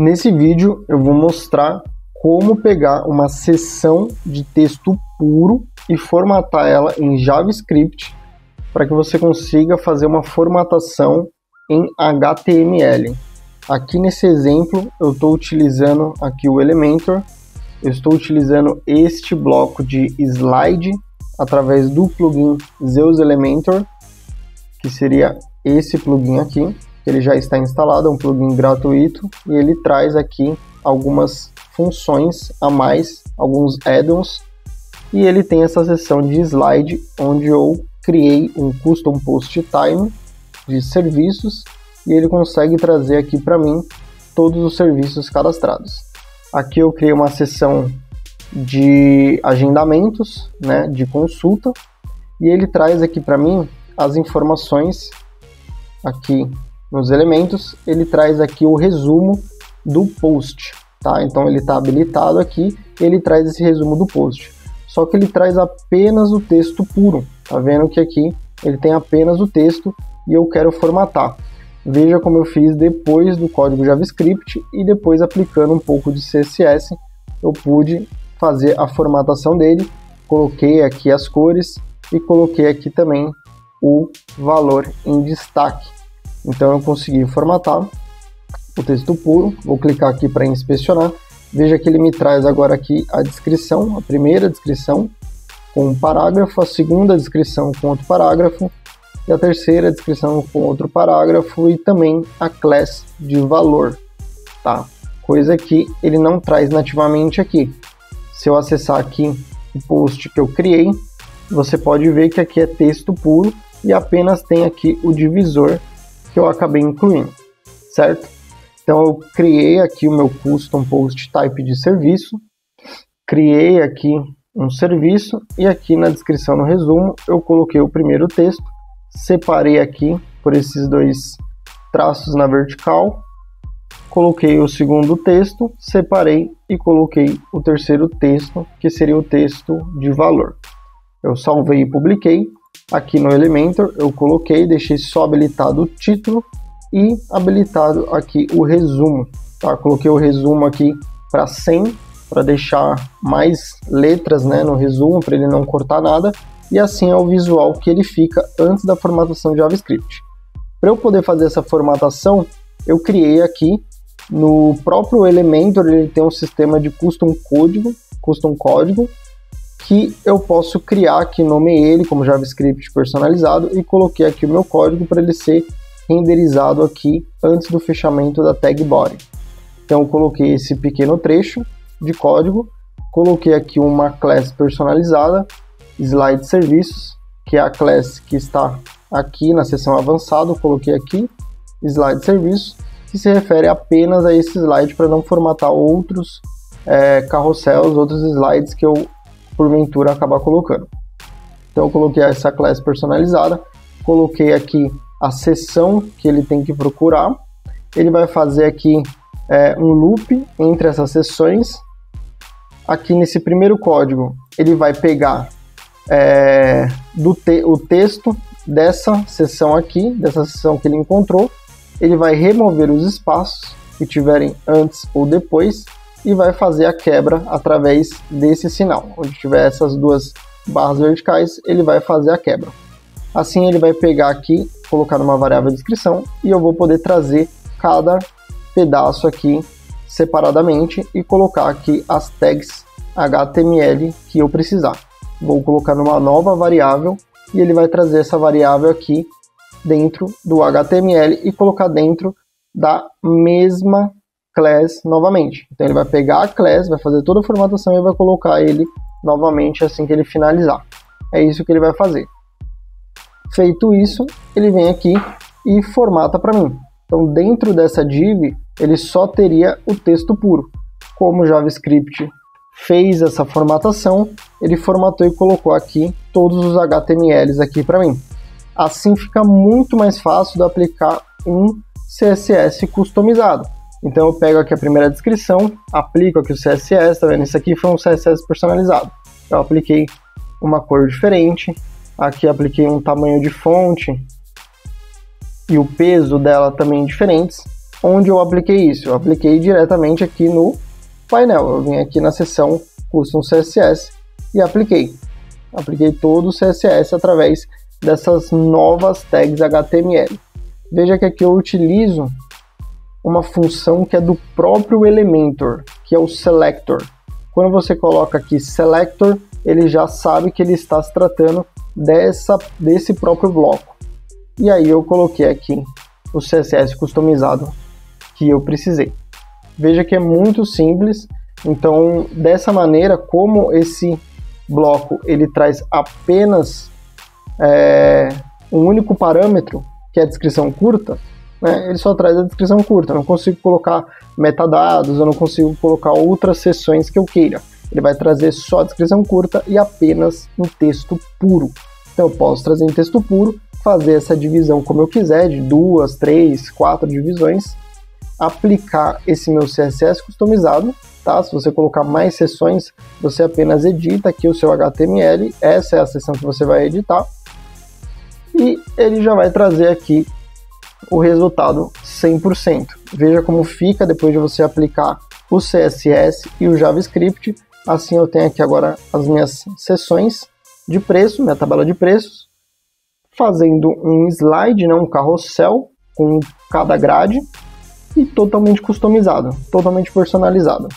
Nesse vídeo eu vou mostrar como pegar uma seção de texto puro e formatar ela em JavaScript para que você consiga fazer uma formatação em HTML. Aqui nesse exemplo eu estou utilizando aqui o Elementor, eu estou utilizando este bloco de slide através do plugin Zeus Elementor, que seria esse plugin aqui, que ele já está instalado, é um plugin gratuito e ele traz aqui algumas funções a mais, alguns add-ons, e ele tem essa seção de slide onde eu criei um custom post time de serviços e ele consegue trazer aqui para mim todos os serviços cadastrados. Aqui eu criei uma seção de agendamentos, né, de consulta, e ele traz aqui para mim as informações aqui nos elementos, ele traz aqui o resumo do post, tá? Então ele está habilitado aqui, ele traz esse resumo do post. Só que ele traz apenas o texto puro, tá vendo que aqui ele tem apenas o texto e eu quero formatar. Veja como eu fiz depois do código JavaScript e depois aplicando um pouco de CSS, eu pude fazer a formatação dele, coloquei aqui as cores e coloquei aqui também o valor em destaque. Então eu consegui formatar o texto puro, vou clicar aqui para inspecionar, veja que ele me traz agora aqui a descrição, a primeira descrição com um parágrafo, a segunda descrição com outro parágrafo, e a terceira descrição com outro parágrafo e também a class de valor, tá? Coisa que ele não traz nativamente aqui. Se eu acessar aqui o post que eu criei, você pode ver que aqui é texto puro e apenas tem aqui o divisor que eu acabei incluindo, certo? Então eu criei aqui o meu custom post type de serviço, criei aqui um serviço e aqui na descrição, no resumo, eu coloquei o primeiro texto, separei aqui por esses dois traços na vertical, coloquei o segundo texto, separei e coloquei o terceiro texto, que seria o texto de valor. Eu salvei e publiquei. Aqui no Elementor eu coloquei, deixei só habilitado o título e habilitado aqui o resumo, tá? Coloquei o resumo aqui para 100, para deixar mais letras, né, no resumo, para ele não cortar nada, e assim é o visual que ele fica antes da formatação de JavaScript. Para eu poder fazer essa formatação, eu criei aqui no próprio Elementor, ele tem um sistema de custom código, que eu posso criar aqui, nomeei ele como JavaScript personalizado e coloquei aqui o meu código para ele ser renderizado aqui antes do fechamento da tag body. Então eu coloquei esse pequeno trecho de código, coloquei aqui uma class personalizada, slide serviços, que é a class que está aqui na seção avançada, coloquei aqui slide serviços, que se refere apenas a esse slide para não formatar outros carrosséis, outros slides que eu porventura acabar colocando. Então eu coloquei essa classe personalizada, coloquei aqui a seção que ele tem que procurar, ele vai fazer aqui um loop entre essas seções. Aqui nesse primeiro código ele vai pegar o texto dessa seção aqui, dessa seção que ele encontrou, ele vai remover os espaços que tiverem antes ou depois e vai fazer a quebra através desse sinal. Onde tiver essas duas barras verticais, ele vai fazer a quebra. Assim ele vai pegar aqui, colocar numa variável de descrição e eu vou poder trazer cada pedaço aqui separadamente e colocar aqui as tags HTML que eu precisar. Vou colocar numa nova variável e ele vai trazer essa variável aqui dentro do HTML e colocar dentro da mesma class novamente. Então ele vai pegar a class, vai fazer toda a formatação e vai colocar ele novamente assim que ele finalizar. É isso que ele vai fazer. Feito isso, ele vem aqui e formata para mim. Então dentro dessa div, ele só teria o texto puro. Como o JavaScript fez essa formatação, ele formatou e colocou aqui todos os HTMLs aqui para mim. Assim fica muito mais fácil de aplicar um CSS customizado. Então eu pego aqui a primeira descrição, aplico aqui o CSS, tá vendo? Isso aqui foi um CSS personalizado. Eu apliquei uma cor diferente, aqui apliquei um tamanho de fonte e o peso dela também diferentes. onde eu apliquei isso? Eu apliquei diretamente aqui no painel. Eu vim aqui na seção Custom CSS e apliquei. Apliquei todo o CSS através dessas novas tags HTML. Veja que aqui eu utilizo uma função que é do próprio Elementor, que é o Selector. Quando você coloca aqui Selector, ele já sabe que ele está se tratando desse próprio bloco. E aí eu coloquei aqui o CSS customizado que eu precisei. Veja que é muito simples. Então, dessa maneira, como esse bloco ele traz apenas um único parâmetro, que é a descrição curta, né, ele só traz a descrição curta. Eu não consigo colocar metadados, eu não consigo colocar outras seções que eu queira. Ele vai trazer só a descrição curta e apenas um texto puro. Então eu posso trazer em texto puro, fazer essa divisão como eu quiser, de 2, 3, 4 divisões, aplicar esse meu CSS customizado, tá? Se você colocar mais seções, você apenas edita aqui o seu HTML, essa é a seção que você vai editar, e ele já vai trazer aqui o resultado 100%. Veja como fica depois de você aplicar o CSS e o JavaScript. Assim eu tenho aqui agora as minhas seções de preço, minha tabela de preços, fazendo um slide, né, um carrossel com cada grade e totalmente customizado, totalmente personalizado.